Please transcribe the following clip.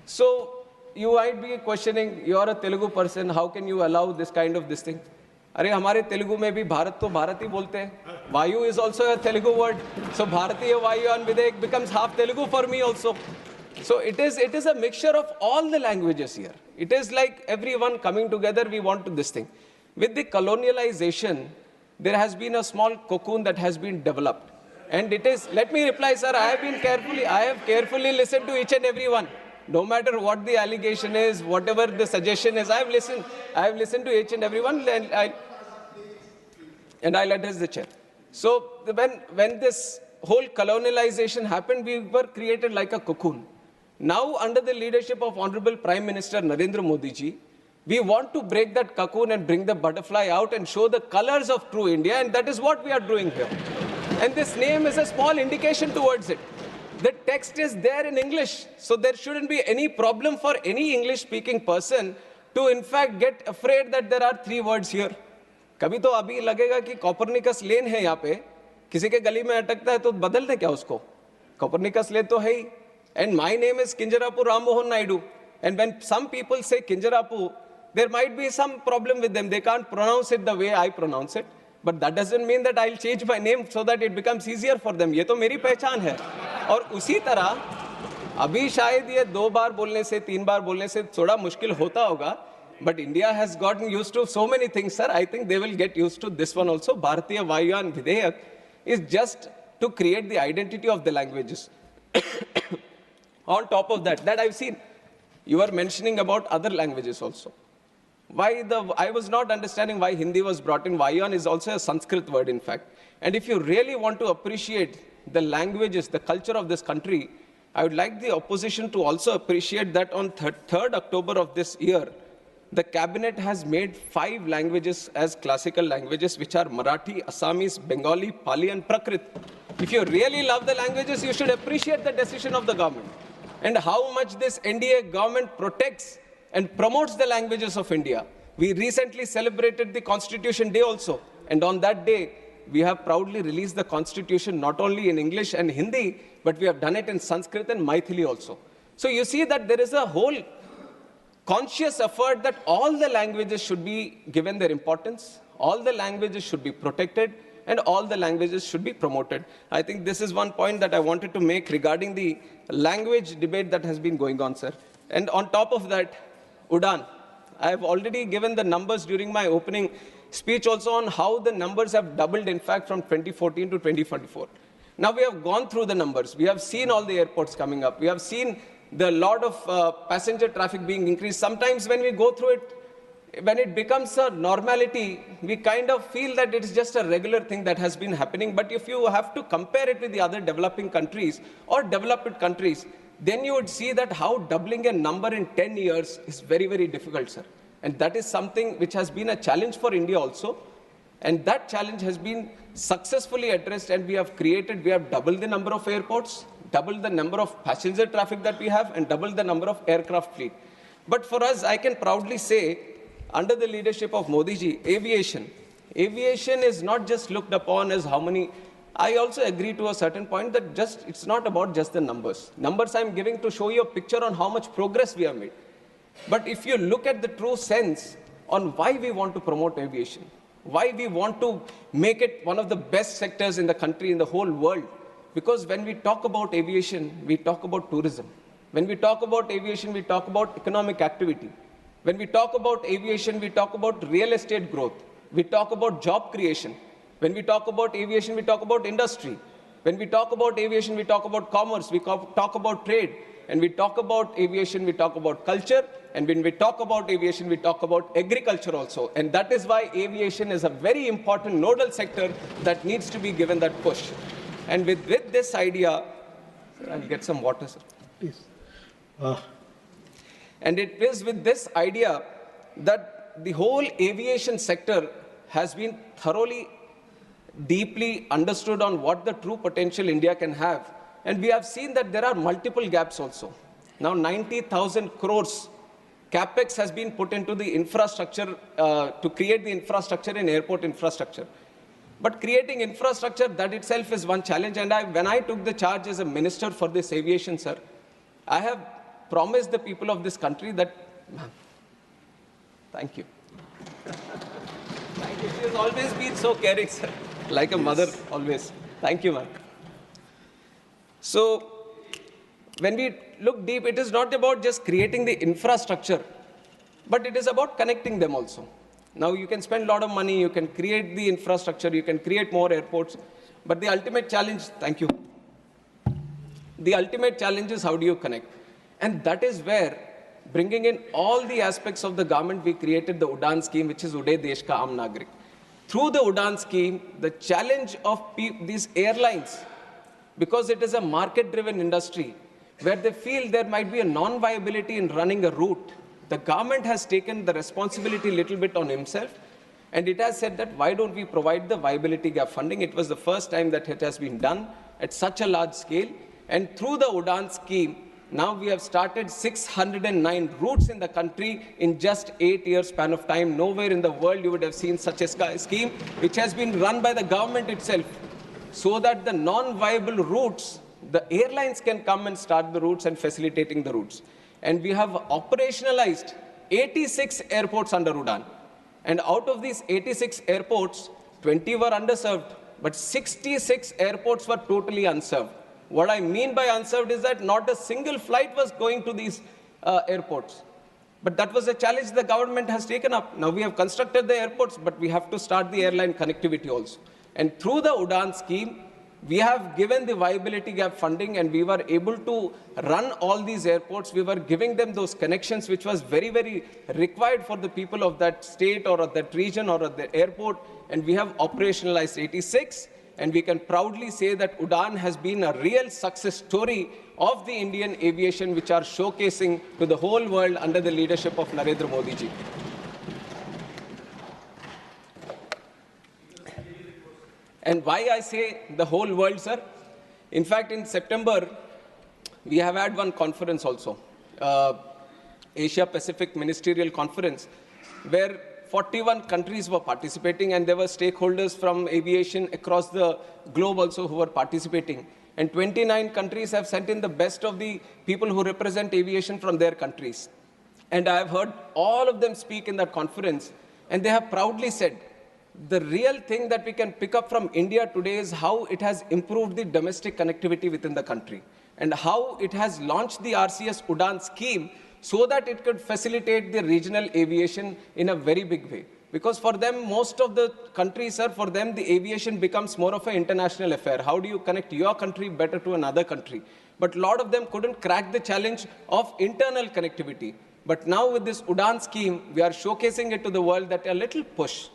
So you might be questioning, you are a Telugu person, how can you allow this kind of this thing? अरे हमारे तेलुगु में भी भारत तो भारत ही बोलते हैं. Vayu is also a Telugu word. So Bharatiya Vayu and Videk becomes half Telugu for me also. So it is a mixture of all the languages here. It is like everyone coming together, we want to this thing. With the colonialization, there has been a small cocoon that has been developed. And it is, let me reply, sir, I have carefully listened to each and every one. No matter what the allegation is, whatever the suggestion is, I have listened to each and every one, and I'll address the chair. So when this whole colonialization happened, we were created like a cocoon. Now, under the leadership of Honorable Prime Minister Narendra Modi ji, we want to break that cocoon and bring the butterfly out and show the colors of true India, and that is what we are doing here. And this name is a small indication towards it. The text is there in English, so there shouldn't be any problem for any English-speaking person to in fact get afraid that there are 3 words here. कभी तो अभी लगेगा कि Copernicus lane है यहाँ पे, किसी के गली में अटकता है तो बदल दे क्या उसको? कॉपरनिकस लेन तो है ही. And my name is Kinjarapu Ram Mohan Naidu. And when some people say Kinjarapu, there might be some problem with them. They can't pronounce it the way I pronounce it. But that doesn't mean that I'll change my name so that it becomes easier for them. ये तो मेरी पहचान है. और उसी तरह अभी शायद ये 2 बार बोलने से 3 बार बोलने से थोड़ा मुश्किल होता होगा. But India has gotten used to so many things, sir. I think they will get used to this one also. Bharatiya Vayu and Videyak is just to create the identity of the languages. On top of that I've seen, you were mentioning about other languages also. I was not understanding why Hindi was brought in. Vayan is also a Sanskrit word, in fact. And if you really want to appreciate the languages, the culture of this country, I would like the opposition to also appreciate that on 3rd October of this year, the cabinet has made 5 languages as classical languages, which are Marathi, Assamese, Bengali, Pali, and Prakrit. If you really love the languages, you should appreciate the decision of the government and how much this NDA government protects and promotes the languages of India. We recently celebrated the Constitution Day also. And on that day, we have proudly released the Constitution not only in English and Hindi, but we have done it in Sanskrit and Maithili also. So you see that there is a whole conscious effort that all the languages should be given their importance, all the languages should be protected, and all the languages should be promoted. I think this is one point that I wanted to make regarding the language debate that has been going on, sir. And on top of that, Udan. I have already given the numbers during my opening speech also on how the numbers have doubled, in fact, from 2014 to 2024. Now we have gone through the numbers. We have seen all the airports coming up. We have seen the lot of passenger traffic being increased. Sometimes when we go through it, when it becomes a normality, we kind of feel that it is just a regular thing that has been happening. But if you have to compare it with the other developing countries or developed countries, then you would see that how doubling a number in 10 years is very, very difficult, sir. And that is something which has been a challenge for India also. And that challenge has been successfully addressed, and we have doubled the number of airports, doubled the number of passenger traffic that we have, and doubled the number of aircraft fleet. But for us, I can proudly say, under the leadership of Modi ji, aviation is not just looked upon as how many. I also agree to a certain point that it's not about just the numbers. Numbers I'm giving to show you a picture on how much progress we have made. But if you look at the true sense on why we want to promote aviation, why we want to make it one of the best sectors in the country, in the whole world, because when we talk about aviation, we talk about tourism. When we talk about aviation, we talk about economic activity. When we talk about aviation, we talk about real estate growth. We talk about job creation. When we talk about aviation, we talk about industry. When we talk about aviation, we talk about commerce, we talk about trade. And we talk about aviation, we talk about culture. And when we talk about aviation, we talk about agriculture also. And that is why aviation is a very important nodal sector that needs to be given that push. And with this idea, I'll get some water, sir. Please. And it is with this idea that the whole aviation sector has been thoroughly, deeply understood on what the true potential India can have. And we have seen that there are multiple gaps also. Now 90,000 crores capex has been put into the infrastructure to create the infrastructure in airport infrastructure. But creating infrastructure, that itself is one challenge. And when I took the charge as a minister for this aviation, sir, I have promise the people of this country that, ma'am, thank you. Thank you. She has always been so caring, sir. Like a mother, always. Thank you, ma'am. So, when we look deep, it is not about just creating the infrastructure, but it is about connecting them also. Now, you can spend a lot of money, you can create the infrastructure, you can create more airports, but the ultimate challenge, thank you. The ultimate challenge is how do you connect? And that is where, bringing in all the aspects of the government, we created the UDAN scheme, which is Uday Desh Ka Aam Nagrik. Through the UDAN scheme, the challenge of these airlines, because it is a market-driven industry, where they feel there might be a non-viability in running a route, the government has taken the responsibility a little bit on himself, and it has said that why don't we provide the viability gap funding? It was the first time that it has been done at such a large scale. And through the UDAN scheme, now we have started 609 routes in the country in just 8 years span of time. Nowhere in the world you would have seen such a scheme, which has been run by the government itself, so that the non-viable routes, the airlines can come and start the routes and facilitating the routes. And we have operationalized 86 airports under UDAN. And out of these 86 airports, 20 were underserved, but 66 airports were totally unserved. What I mean by unserved is that not a single flight was going to these airports. But that was a challenge the government has taken up. Now we have constructed the airports, but we have to start the airline connectivity also. And through the UDAN scheme, we have given the viability gap funding, and we were able to run all these airports. We were giving them those connections, which was very, very required for the people of that state or of that region or of the airport. And we have operationalized 86. And we can proudly say that UDAN has been a real success story of the Indian aviation, which are showcasing to the whole world under the leadership of Narendra Modi ji. And why I say the whole world, sir? In fact, in September, we have had one conference also, Asia Pacific Ministerial Conference, where 41 countries were participating, and there were stakeholders from aviation across the globe also who were participating. And 29 countries have sent in the best of the people who represent aviation from their countries. And I have heard all of them speak in that conference, and they have proudly said, the real thing that we can pick up from India today is how it has improved the domestic connectivity within the country, and how it has launched the RCS UDAN scheme so that it could facilitate the regional aviation in a very big way. Because for them, most of the countries, sir, for them, the aviation becomes more of an international affair. How do you connect your country better to another country? But a lot of them couldn't crack the challenge of internal connectivity. But now with this UDAN scheme, we are showcasing it to the world that a little push,